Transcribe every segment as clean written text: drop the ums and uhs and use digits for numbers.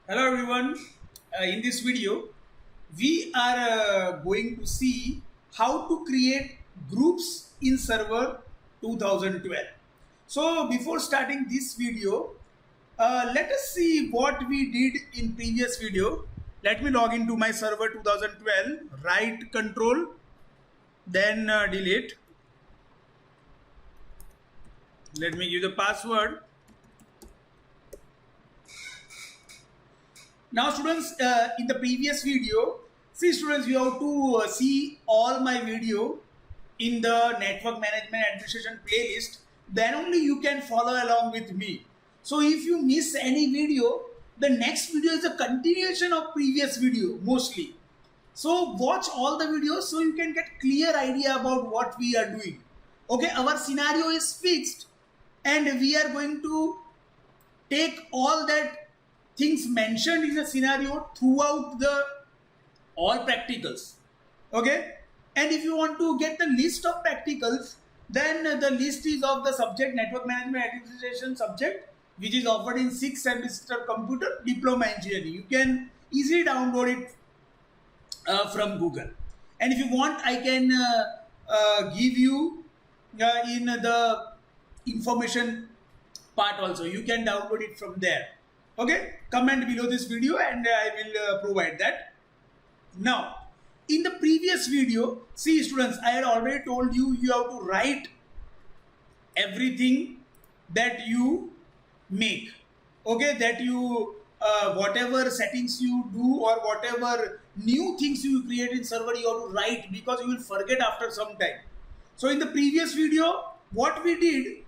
Hello everyone. In this video, we are going to see how to create groups in server 2012. So before starting this video, let us see what we did in previous video. Let me log into my server 2012, right control, then delete. Let me give the password. Now students, in the previous video, see students, you have to see all my video in the network management administration playlist. Then only you can follow along with me. So if you miss any video, the next video is a continuation of previous video mostly. So watch all the videos so you can get clear idea about what we are doing. Okay, our scenario is fixed and we are going to take all that things mentioned in the scenario throughout the all practicals. Okay, and if you want to get the list of practicals, then the list is of the subject network management administration subject, which is offered in 6th semester computer diploma engineering. You can easily download it from Google, and if you want, I can give you in the information part also. You can download it from there. Okay, comment below this video and I will provide that. Now, in the previous video, see students, I had already told you have to write everything that you make. Okay, that you whatever settings you do or whatever new things you create in server, you have to write because you will forget after some time. So in the previous video, what we did,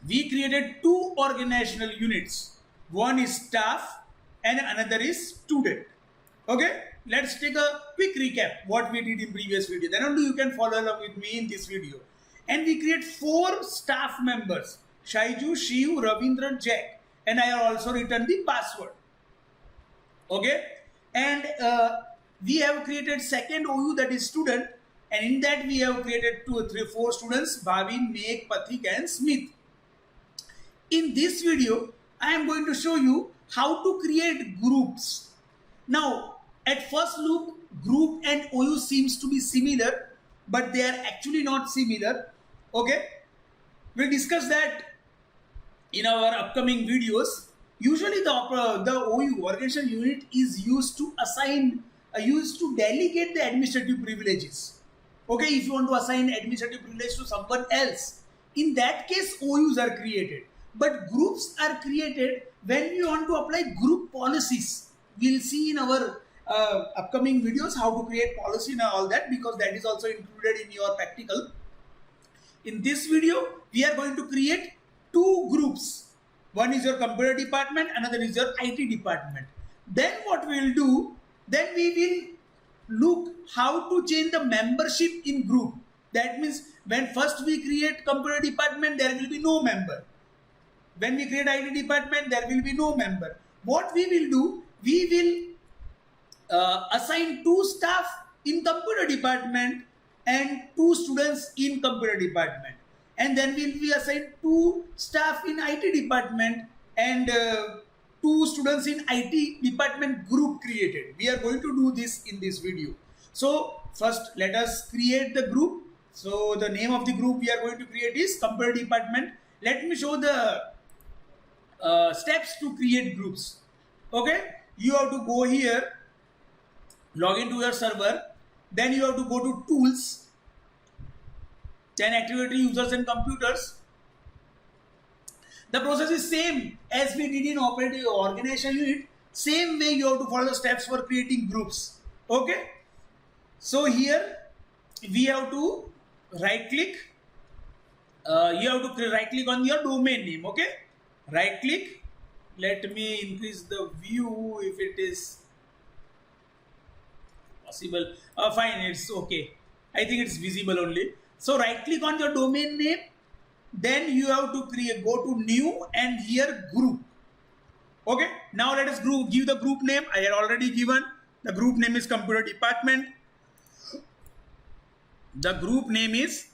we created two organizational units. One is staff and another is student. Okay, let's take a quick recap what we did in previous video. Then only you can follow along with me in this video. And we create 4 staff members: Shaiju, Shiv, Ravindran, Jack, and I have also written the password. Okay, and we have created second OU, that is student, and in that we have created 2, 3, 4 students: Bhavin, Meg, Pathik and Smith. In this video, I am going to show you how to create groups. Now, at first look, group and OU seems to be similar, but they are actually not similar. Okay, we'll discuss that in our upcoming videos. Usually, the OU organization unit is used to assign, used to delegate the administrative privileges. Okay, if you want to assign administrative privilege to someone else, in that case, OUs are created. But groups are created when we want to apply group policies. We'll see in our upcoming videos how to create policy and all that, because that is also included in your practical. In this video, we are going to create 2 groups. One is your computer department, another is your IT department. Then what we will do, then we will look how to change the membership in group. That means when first we create computer department, there will be no member. When we create IT department, there will be no member. What we will do, we will assign 2 staff in computer department and 2 students in computer department. And then we will assign 2 staff in IT department and 2 students in IT department group created. We are going to do this in this video. So first let us create the group. So the name of the group we are going to create is computer department. Let me show the steps to create groups. Okay, you have to go here, log into your server, then you have to go to tools, then activity users and computers. The process is same as we did in operating organization unit. Same way you have to follow the steps for creating groups. Okay, so here we have to right click. You have to right click on your domain name. Okay, right click. Let me increase the view if it is possible. Fine, it's okay. I think it's visible only. So right click on your domain name. Then you have to go to new and here group. Okay. Now let us give the group name. I had already given. The group name is computer department. The group name is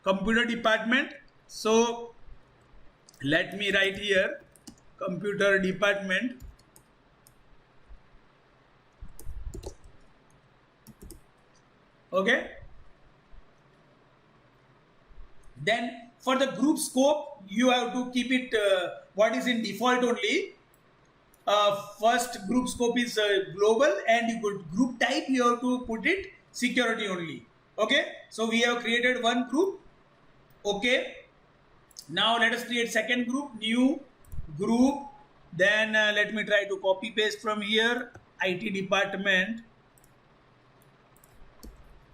computer department. So let me write here computer department. Okay. Then for the group scope, you have to keep it what is in default only. First group scope is global, and you put group type, you have to put it security only. Okay, so we have created one group. Okay, now let us create second group, new group. Then let me try to copy paste from here, IT department.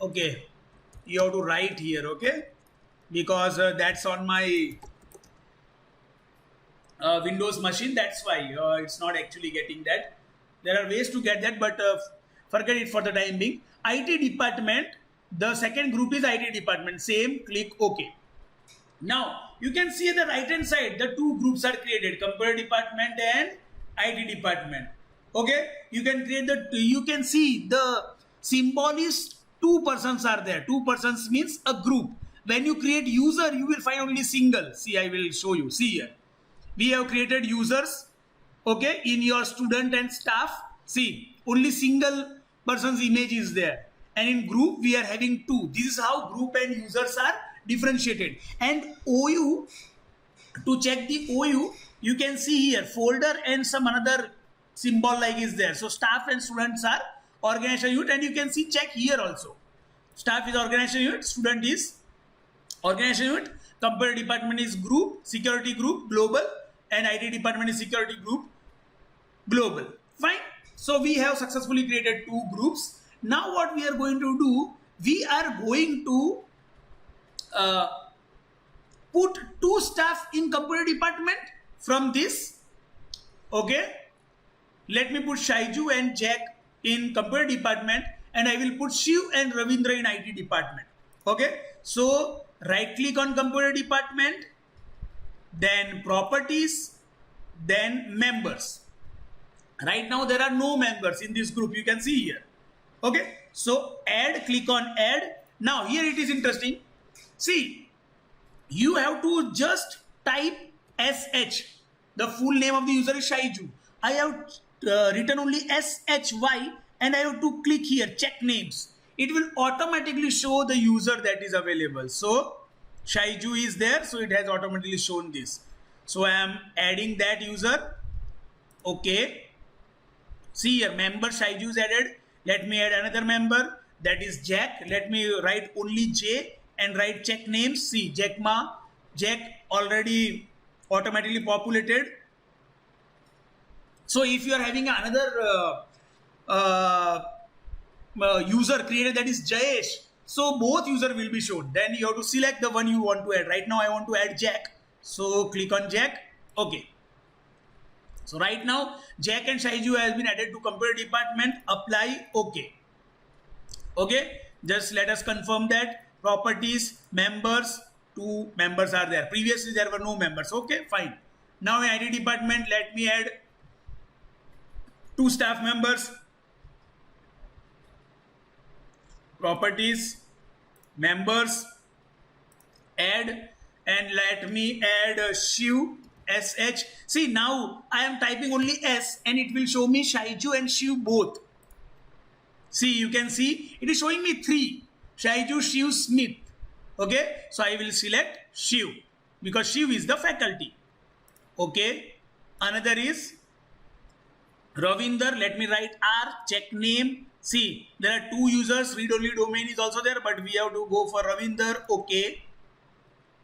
Okay, you have to write here. Okay, because that's on my Windows machine, that's why it's not actually getting that. There are ways to get that, but forget it for the time being. IT department, the second group is IT department, same, click OK. Now you can see at the right hand side the two groups are created, computer department and IT department. Okay, you can create you can see the symbol is two persons are there. Two persons means a group. When you create user, you will find only single. See, I will show you. See here, we have created users. Okay, in your student and staff, see, only single person's image is there, and in group we are having two. This is how group and users are differentiated. And OU, to check the OU, you can see here folder and some another symbol like is there. So staff and students are organization unit, and you can see check here also. Staff is organization unit, student is organization unit, computer department is group, security group, global, and IT department is security group, global. Fine. So we have successfully created two groups. Now what we are going to do, we are going to put two staff in computer department from this. Okay, let me put Shaiju and Jack in computer department, and I will put Shiv and Ravindra in IT department. Okay, so right click on computer department, then properties, then members. Right now there are no members in this group, you can see here. Okay, so add, click on add. Now here it is interesting. See, you have to just type SH. The full name of the user is Shaiju. I have written only SHY, and I have to click here, check names. It will automatically show the user that is available. So Shaiju is there, so it has automatically shown this. So I am adding that user. Okay, see here, member Shaiju is added. Let me add another member, that is Jack. Let me write only J and write check names. See, Jack already automatically populated. So if you are having another user created, that is Jayesh, so both user will be shown. Then you have to select the one you want to add. Right now I want to add Jack, so click on Jack. Okay, so right now Jack and Shaiju has been added to computer department. Apply. Okay. Okay, just let us confirm that. Properties, members, two members are there. Previously there were no members. Okay, fine. Now in IT department, let me add two staff members. Properties, members, add, and let me add Shiv, SH. See, now I am typing only S, and it will show me Shaiju and Shiv both. See, you can see it is showing me three: Shaiju, Shiv, Smith. Okay, so I will select Shiv because Shiv is the faculty. Okay, another is Ravinder. Let me write R, check name. See, there are two users, read only domain is also there, but we have to go for Ravinder. Okay,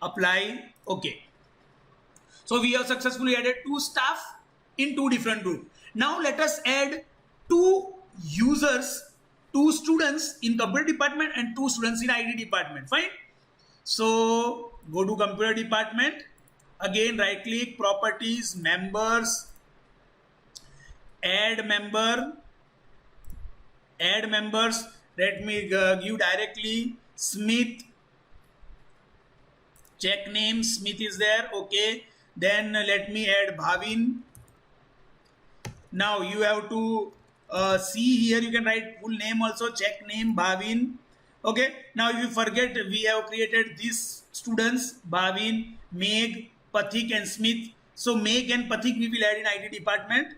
apply. Okay, so we have successfully added two staff in two different groups. Now let us add two users, two students in computer department and two students in IT department. Fine. So go to computer department, again right click, properties, members, add member, add members. Let me give directly Smith, check name, Smith is there. Okay, then let me add Bhavin. Now you have to see here, you can write full name also, check name, Bhavin. Okay, now if you forget, we have created these students, Bhavin, Meg, Pathik and Smith. So Meg and Pathik we will add in IT department.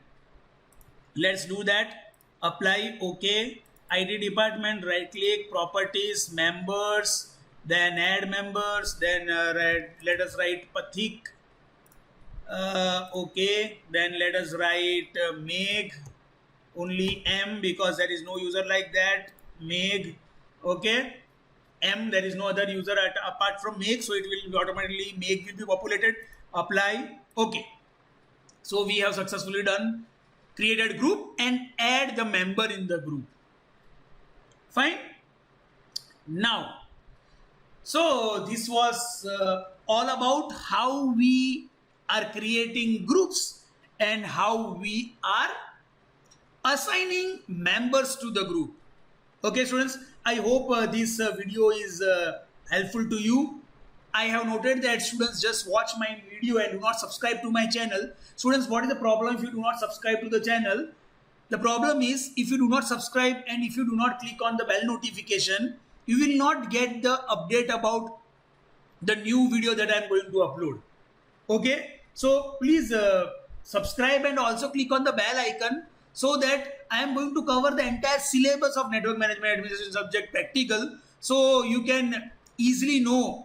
Let's do that. Apply. Okay, IT department, right click, properties, members, then add members, then let us write Pathik. Okay, then let us write Meg, only M because there is no user like that. Meg, okay. M, there is no other user apart from Meg, so it will be automatically Meg will be populated. Apply, okay. So we have successfully done created group and add the member in the group. Fine. Now, so this was all about how we are creating groups and how we are assigning members to the group. Okay, students, I hope this video is helpful to you. I have noted that students just watch my video and do not subscribe to my channel. Students, what is the problem if you do not subscribe to the channel? The problem is if you do not subscribe and if you do not click on the bell notification, you will not get the update about the new video that I am going to upload. Okay, so please subscribe and also click on the bell icon so that I am going to cover the entire syllabus of network management administration subject practical, so you can easily know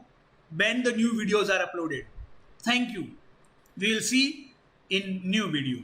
when the new videos are uploaded. Thank you. We will see in new video.